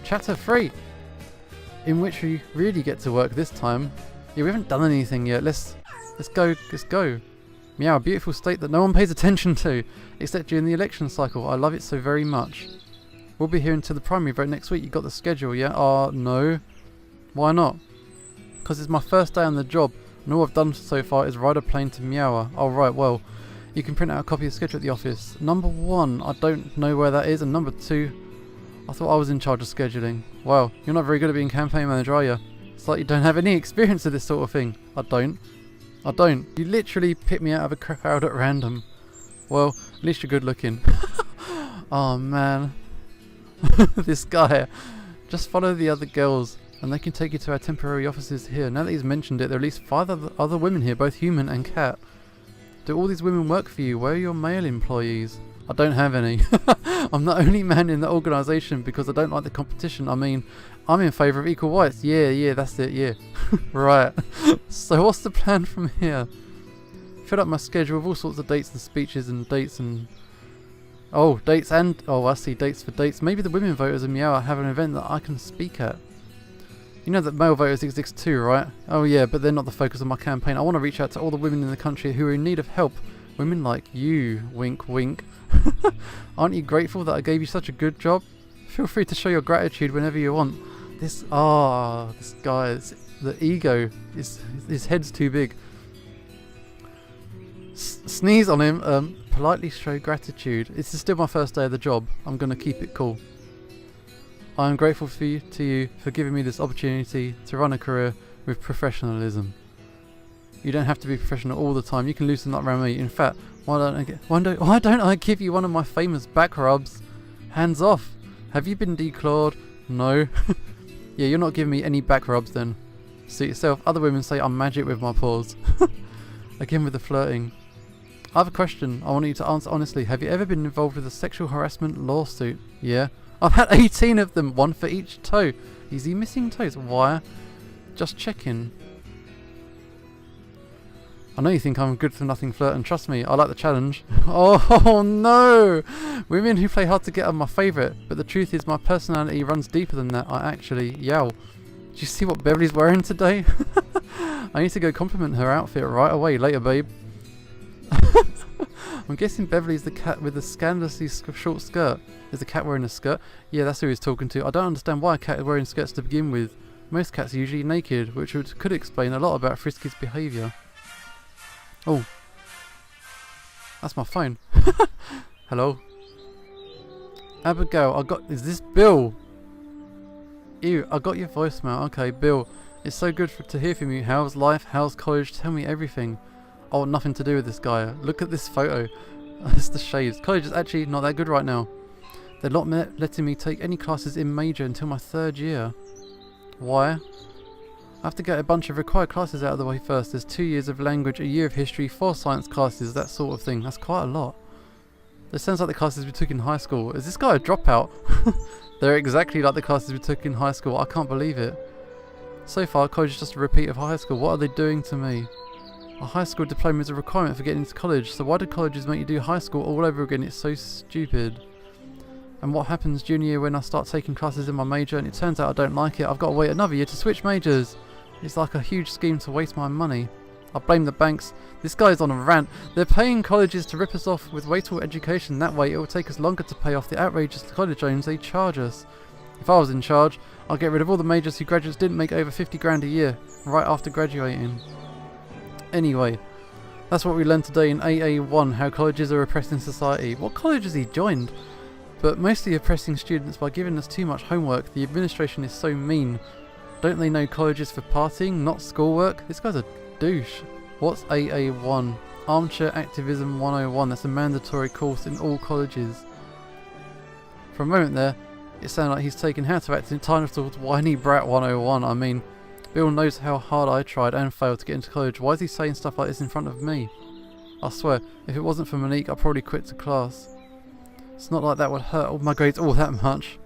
Chapter 3, in which we really get to work this time. Yeah, we haven't done anything yet. Let's go. Meow, a beautiful state that no one pays attention to, except during the election cycle. I love it so very much. We'll be here until the primary vote next week. You got the schedule, yeah? No. Why not? Because it's my first day on the job, and all I've done so far is ride a plane to Meow. Oh right, well, you can print out a copy of the schedule at the office. Number 1, I don't know where that is, and number 2, I thought I was in charge of scheduling. Wow, you're not very good at being campaign manager, are you? It's like you don't have any experience of this sort of thing. I don't. You literally picked me out of a crowd at random. Well, at least you're good looking. Oh man. This guy. Just follow the other girls and they can take you to our temporary offices here. Now that he's mentioned it, there are at least 5 other women here, both human and cat. Do all these women work for you? Where are your male employees? I don't have any. I'm the only man in the organisation because I don't like the competition. I mean, I'm in favour of equal rights. Yeah, that's it, yeah. Right. So what's the plan from here? Fill up my schedule with all sorts of dates and speeches and dates and... Oh, dates and... Oh, I see, dates for dates. Maybe the women voters in Meow have an event that I can speak at. You know that male voters exist too, right? Oh yeah, but they're not the focus of my campaign. I want to reach out to all the women in the country who are in need of help. Women like you, wink wink. Aren't you grateful that I gave you such a good job? Feel free to show your gratitude whenever you want. This guy, the ego, his head's too big. Sneeze on him, politely show gratitude. This is still my first day of the job. I'm going to keep it cool. I am grateful to you for giving me this opportunity to run a career with professionalism. You don't have to be professional all the time. You can loosen up around me. In fact, why don't I give you one of my famous back rubs? Hands off. Have you been declawed? No. Yeah, you're not giving me any back rubs then. Suit yourself. Other women say I'm magic with my paws. Again with the flirting. I have a question I want you to answer honestly. Have you ever been involved with a sexual harassment lawsuit? Yeah. I've had 18 of them, 1 for each toe. Is he missing toes? Why? Just checking. I know you think I'm a good for nothing flirt, and trust me, I like the challenge. Oh no! Women who play hard to get are my favourite, but the truth is my personality runs deeper than that. I actually yow. Do you see what Beverly's wearing today? I need to go compliment her outfit right away. Later, babe. I'm guessing Beverly's the cat with the scandalously short skirt. Is the cat wearing a skirt? Yeah, that's who he's talking to. I don't understand why a cat is wearing skirts to begin with. Most cats are usually naked, which could explain a lot about Frisky's behaviour. Oh. That's my phone. Hello. Abigail, is this Bill? Ew, I got your voicemail. Okay, Bill. It's so good to hear from you. How's life? How's college? Tell me everything. Oh, nothing to do with this guy. Look at this photo. It's the shades. College is actually not that good right now. They're not letting me take any classes in major until my 3rd year. Why? I have to get a bunch of required classes out of the way first. There's 2 years of language, a year of history, 4 science classes, that sort of thing. That's quite a lot. This sounds like the classes we took in high school. Is this guy a dropout? They're exactly like the classes we took in high school. I can't believe it. So far, college is just a repeat of high school. What are they doing to me? A high school diploma is a requirement for getting into college, so why do colleges make you do high school all over again? It's so stupid. And what happens junior year when I start taking classes in my major and it turns out I don't like it? I've got to wait another year to switch majors. It's like a huge scheme to waste my money. I blame the banks. This guy's on a rant. They're paying colleges to rip us off with wasteful education. That way it will take us longer to pay off the outrageous college loans they charge us. If I was in charge, I'd get rid of all the majors who graduates didn't make over 50 grand a year right after graduating. Anyway, that's what we learned today in AA1, how colleges are oppressing society. What college has he joined? But mostly oppressing students by giving us too much homework. The administration is so mean. Don't they know college is for partying, not schoolwork? This guy's a douche. What's AA1? Armchair Activism 101. That's a mandatory course in all colleges. For a moment there, it sounded like he's taken how to act entitled whiny brat 101. I mean, Bill knows how hard I tried and failed to get into college. Why is he saying stuff like this in front of me? I swear, if it wasn't for Monique, I'd probably quit the class. It's not like that would hurt all my grades all that much.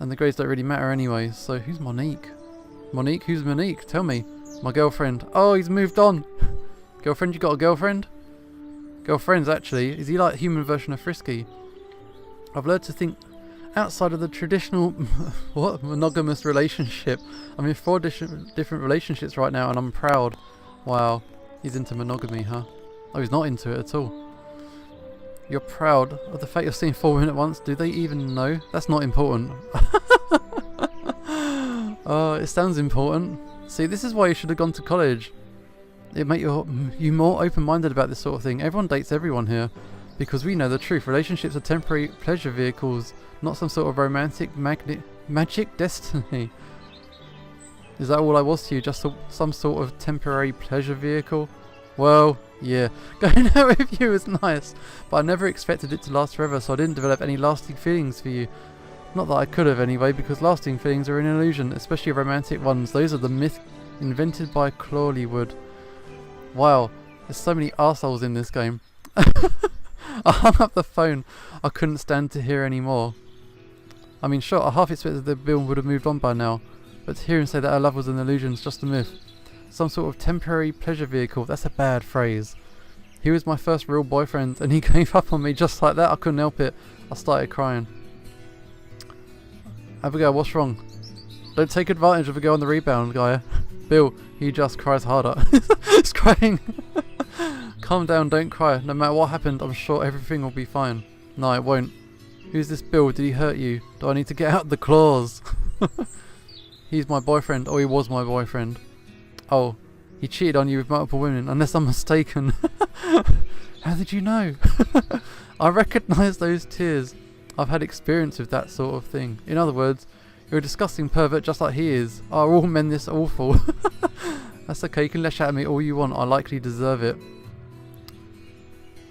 And the grades don't really matter anyway, so who's Monique? Monique? Who's Monique? Tell me. My girlfriend. Oh, he's moved on. Girlfriend? You got a girlfriend? Girlfriends, actually. Is he like a human version of Frisky? I've learned to think outside of the traditional what monogamous relationship. I'm in 4 different relationships right now, and I'm proud. Wow, he's into monogamy, huh? Oh, he's not into it at all. You're proud of the fact you're seeing 4 women at once? Do they even know? That's not important. It sounds important. See, this is why you should have gone to college. It'd make you more open-minded about this sort of thing. Everyone dates everyone here, because we know the truth. Relationships are temporary pleasure vehicles, not some sort of romantic magic destiny. Is that all I was to you? Just some sort of temporary pleasure vehicle? Well, yeah. Going out with you was nice, but I never expected it to last forever, so I didn't develop any lasting feelings for you. Not that I could have anyway, because lasting feelings are an illusion, especially romantic ones. Those are the myth invented by Clawleywood. Wow, there's so many arseholes in this game. I hung up the phone. I couldn't stand to hear any more. I mean, sure, I half expected that Bill would have moved on by now, but to hear him say that our love was an illusion is just a myth. Some sort of temporary pleasure vehicle, that's a bad phrase. He was my first real boyfriend, and he gave up on me just like that. I couldn't help it. I started crying. Abigail, what's wrong? Don't take advantage of a girl on the rebound, guy. Bill, he just cries harder. He's crying. Calm down, don't cry. No matter what happened, I'm sure everything will be fine. No, it won't. Who's this Bill? Did he hurt you? Do I need to get out the claws? He's my boyfriend. Oh, he was my boyfriend. Oh, he cheated on you with multiple women, unless I'm mistaken. How did you know? I recognise those tears. I've had experience with that sort of thing. In other words, you're a disgusting pervert just like he is. Are all men this awful? That's okay, you can lash out at me all you want. I likely deserve it.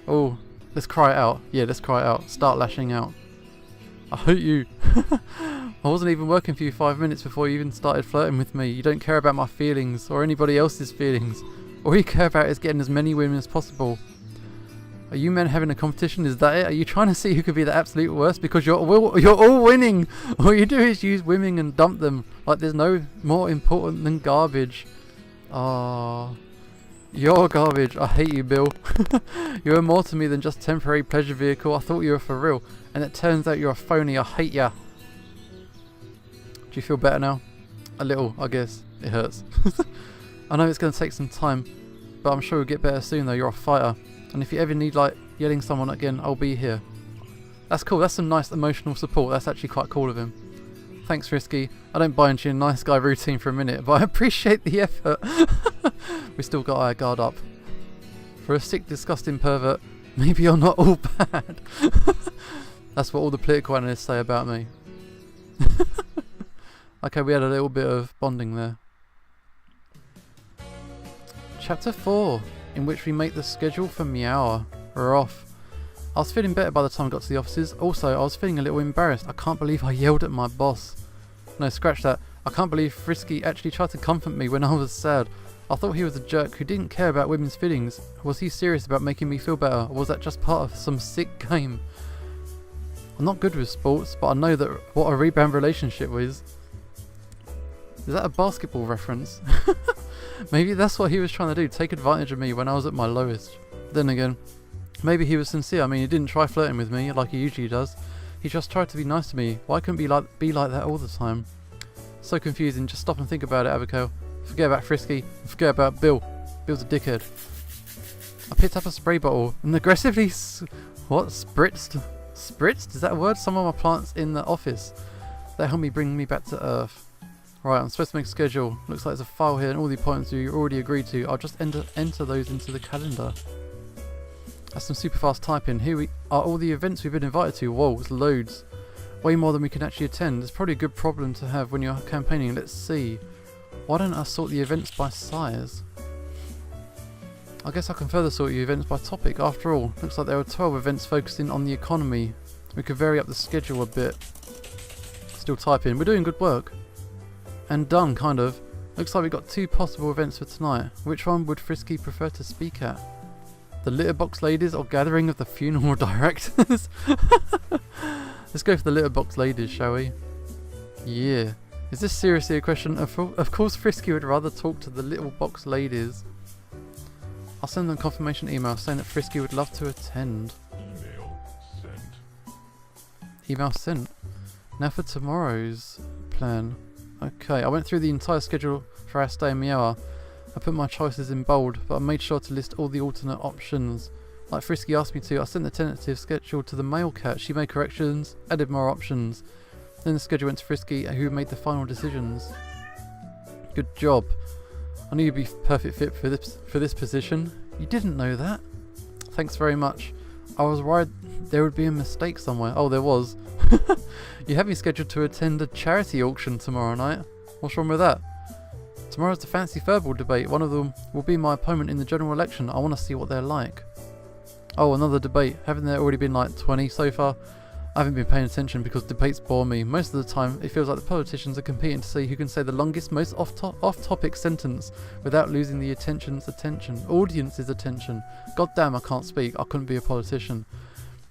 Oh, let's cry it out. Yeah, let's cry it out. Start lashing out. I hate you. I wasn't even working for you 5 minutes before you even started flirting with me. You don't care about my feelings or anybody else's feelings. All you care about is getting as many women as possible. Are you men having a competition? Is that it? Are you trying to see who could be the absolute worst? Because you're all winning. All you do is use women and dump them. Like there's no more important than garbage. Ah, you're garbage. I hate you, Bill. You're more to me than just temporary pleasure vehicle. I thought you were for real, and it turns out you're a phony. I hate ya. Do you feel better now? A little, I guess. It hurts. I know it's going to take some time, but I'm sure you'll get better soon though. You're a fighter. And if you ever need like yelling someone again, I'll be here. That's cool. That's some nice emotional support. That's actually quite cool of him. Thanks, Frisky. I don't buy into your nice guy routine for a minute, but I appreciate the effort. We still got our guard up. For a sick, disgusting pervert, maybe you're not all bad. That's what all the political analysts say about me. Okay, we had a little bit of bonding there. Chapter 4, in which we make the schedule for Meow. We're off. I was feeling better by the time I got to the offices. Also, I was feeling a little embarrassed. I can't believe I yelled at my boss. No, scratch that. I can't believe Frisky actually tried to comfort me when I was sad. I thought he was a jerk who didn't care about women's feelings. Was he serious about making me feel better, or was that just part of some sick game? I'm not good with sports, but I know that what a rebound relationship is. Is that a basketball reference? Maybe that's what he was trying to do, take advantage of me when I was at my lowest. Then again, maybe he was sincere. I mean, he didn't try flirting with me like he usually does. He just tried to be nice to me. Why couldn't be like that all the time? So confusing. Just stop and think about it, Abigail. Forget about Frisky. Forget about Bill. Bill's a dickhead. I picked up a spray bottle and aggressively spritzed? Spritzed? Is that a word? Some of my plants in the office. They helped me bring me back to Earth. Right, I'm supposed to make a schedule. Looks like there's a file here and all the appointments you already agreed to. I'll just enter those into the calendar. That's some super fast typing. Here are all the events we've been invited to. Whoa, it's loads. Way more than we can actually attend. It's probably a good problem to have when you're campaigning. Let's see. Why don't I sort the events by size? I guess I can further sort the events by topic. After all, looks like there are 12 events focusing on the economy. We could vary up the schedule a bit. Still typing. We're doing good work. And done, kind of. Looks like we've got 2 possible events for tonight. Which one would Frisky prefer to speak at? The litter box ladies or gathering of the funeral directors? Let's go for the litter box ladies, shall we? Yeah. Is this seriously a question? Of course Frisky would rather talk to the little box ladies. I'll send them a confirmation email saying that Frisky would love to attend. Email sent. Email sent. Now for tomorrow's plan. Okay, I went through the entire schedule for our stay in Meow. I put my choices in bold, but I made sure to list all the alternate options. Like Frisky asked me to, I sent the tentative schedule to the male cat. She made corrections, added more options. Then the schedule went to Frisky, who made the final decisions. Good job. I knew you'd be perfect fit for this position. You didn't know that? Thanks very much. I was worried there would be a mistake somewhere. Oh, there was. You have me scheduled to attend a charity auction tomorrow night. What's wrong with that? Tomorrow's the fancy furball debate. One of them will be my opponent in the general election. I want to see what they're like. Oh, another debate. Haven't there already been like 20 so far? I haven't been paying attention because debates bore me. Most of the time, it feels like the politicians are competing to see who can say the longest, most off-topic sentence without losing the audience's attention. God damn, I can't speak. I couldn't be a politician.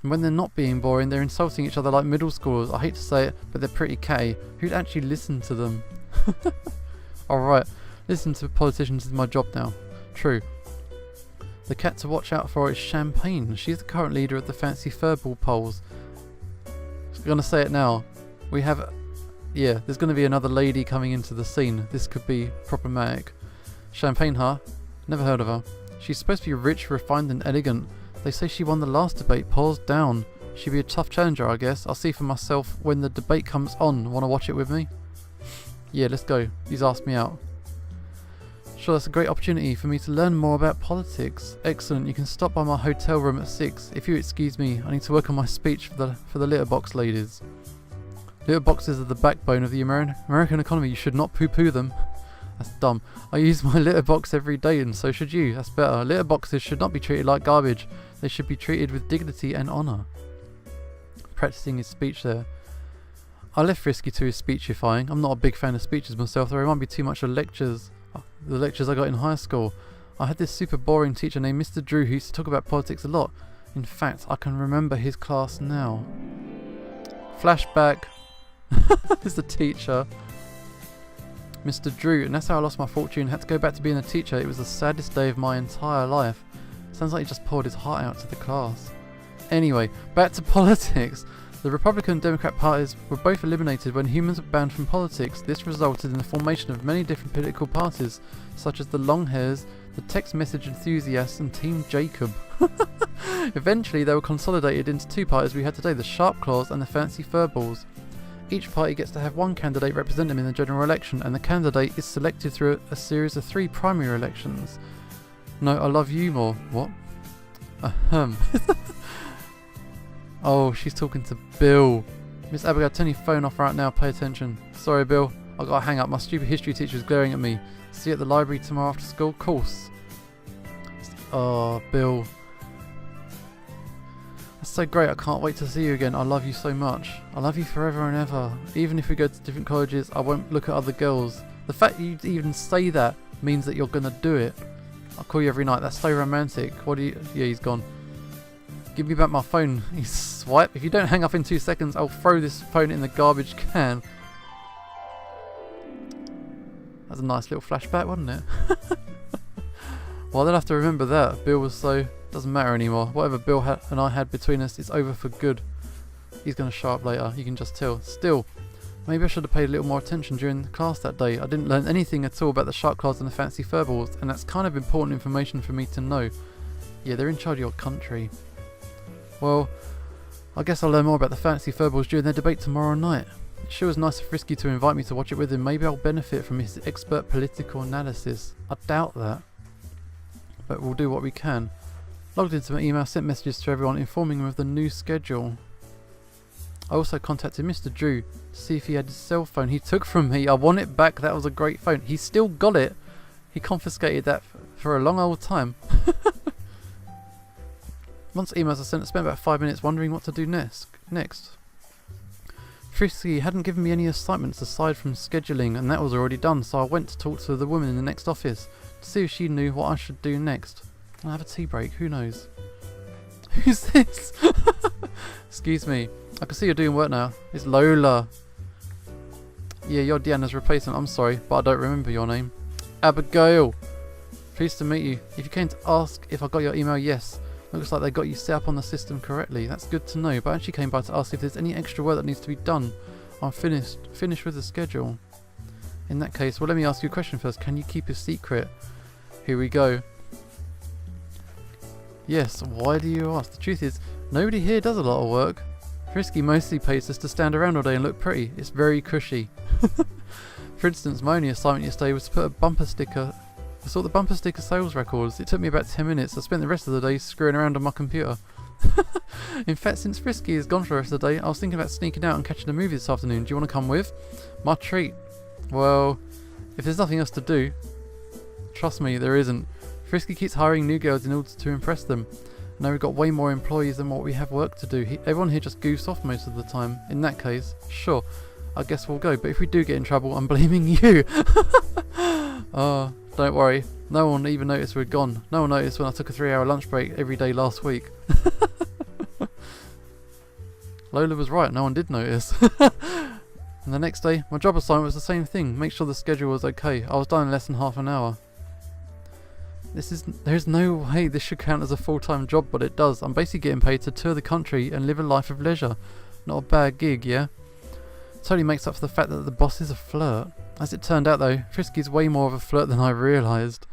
And when they're not being boring, they're insulting each other like middle schoolers. I hate to say it, but they're pretty catty. Who'd actually listen to them? Alright, listening to politicians is my job now. True. The cat to watch out for is Champagne. She's the current leader of the fancy furball polls. I'm gonna say it now. We have... yeah, there's gonna be another lady coming into the scene. This could be problematic. Champagne, huh? Never heard of her. She's supposed to be rich, refined and elegant. They say she won the last debate, paws down. She'd be a tough challenger, I guess. I'll see for myself when the debate comes on. Wanna watch it with me? Yeah, let's go. He's asked me out. Sure, that's a great opportunity for me to learn more about politics. Excellent, you can stop by my hotel room at 6. If you excuse me, I need to work on my speech for the litter box ladies. Litter boxes are the backbone of the American economy. You should not poo-poo them. That's dumb. I use my litter box every day and so should you. That's better. Litter boxes should not be treated like garbage. They should be treated with dignity and honour. Practicing his speech there. I left Frisky to his speechifying. I'm not a big fan of speeches myself. They remind me too much of the lectures I got in high school. I had this super boring teacher named Mr. Drew who used to talk about politics a lot. In fact, I can remember his class now. Flashback. It's the teacher. Mr. Drew, and that's how I lost my fortune. Had to go back to being a teacher. It was the saddest day of my entire life. Sounds like he just poured his heart out to the class. Anyway, back to politics. The Republican and Democrat parties were both eliminated when humans were banned from politics. This resulted in the formation of many different political parties, such as the Long Hairs, the Text Message Enthusiasts, and Team Jacob. Eventually, they were consolidated into two parties we had today, the Sharp Claws and the Fancy Furballs. Each party gets to have one candidate represent them in the general election, and the candidate is selected through a series of 3 primary elections. No, I love you more. What? Ahem. Oh, she's talking to Bill. Miss Abigail, turn your phone off right now. Pay attention. Sorry, Bill. I gotta hang up. My stupid history teacher is glaring at me. See you at the library tomorrow after school? Course. Oh, Bill. That's so great. I can't wait to see you again. I love you so much. I love you forever and ever. Even if we go to different colleges, I won't look at other girls. The fact you even say that means that you're gonna do it. I'll call you every night. That's so romantic. What do you... Yeah, he's gone. Give me back my phone. You swipe. If you don't hang up in 2 seconds, I'll throw this phone in the garbage can. That's a nice little flashback, wasn't it? Well, they'll have to remember that. Bill was so... Doesn't matter anymore. Whatever Bill and I had between us, it's over for good. He's going to show up later. You can just tell. Still, maybe I should have paid a little more attention during the class that day. I didn't learn anything at all about the Shark Claws and the Fancy Furballs, and that's kind of important information for me to know. Yeah, they're in charge of your country. Well, I guess I'll learn more about the Fancy Furballs during their debate tomorrow night. It sure was nice of Frisky to invite me to watch it with him. Maybe I'll benefit from his expert political analysis. I doubt that. But we'll do what we can. Logged into my email, sent messages to everyone informing them of the new schedule. I also contacted Mr. Drew to see if he had his cell phone. He took from me. I want it back. That was a great phone. He still got it. He confiscated that for a long old time. Once emails are sent, I spent about 5 minutes wondering what to do next. Frisky hadn't given me any assignments aside from scheduling, and that was already done, so I went to talk to the woman in the next office to see if she knew what I should do next. I'll have a tea break, who knows? Who's this? Excuse me. I can see you're doing work now. It's Lola. Yeah, you're Deanna's replacement. I'm sorry, but I don't remember your name. Abigail. Pleased to meet you. If you came to ask if I got your email, yes. Looks like they got you set up on the system correctly. That's good to know, but I actually came by to ask if there's any extra work that needs to be done. I'm finished with the schedule. In that case, well, let me ask you a question first. Can you keep a secret? Here we go. Yes, why do you ask? The truth is, nobody here does a lot of work. Frisky mostly pays us to stand around all day and look pretty. It's very cushy. For instance, my only assignment yesterday was to put a bumper sticker, to sort the bumper sticker sales records. It took me about 10 minutes. I spent the rest of the day screwing around on my computer. In fact, since Frisky is gone for the rest of the day, I was thinking about sneaking out and catching a movie this afternoon. Do you want to come with? My treat. Well, if there's nothing else to do, trust me, there isn't. Frisky keeps hiring new girls in order to impress them. Now we've got way more employees than what we have work to do. Everyone here just goofs off most of the time. In that case, sure, I guess we'll go. But if we do get in trouble, I'm blaming you. Oh, don't worry. No one even noticed we're gone. No one noticed when I took a 3-hour lunch break every day last week. Lola was right, no one did notice. And the next day, my job assignment was the same thing. Make sure the schedule was okay. I was done in less than half an hour. There's no way this should count as a full-time job, but it does. I'm basically getting paid to tour the country and live a life of leisure. Not a bad gig, yeah? Totally makes up for the fact that the boss is a flirt. As it turned out though, Frisky's way more of a flirt than I realised.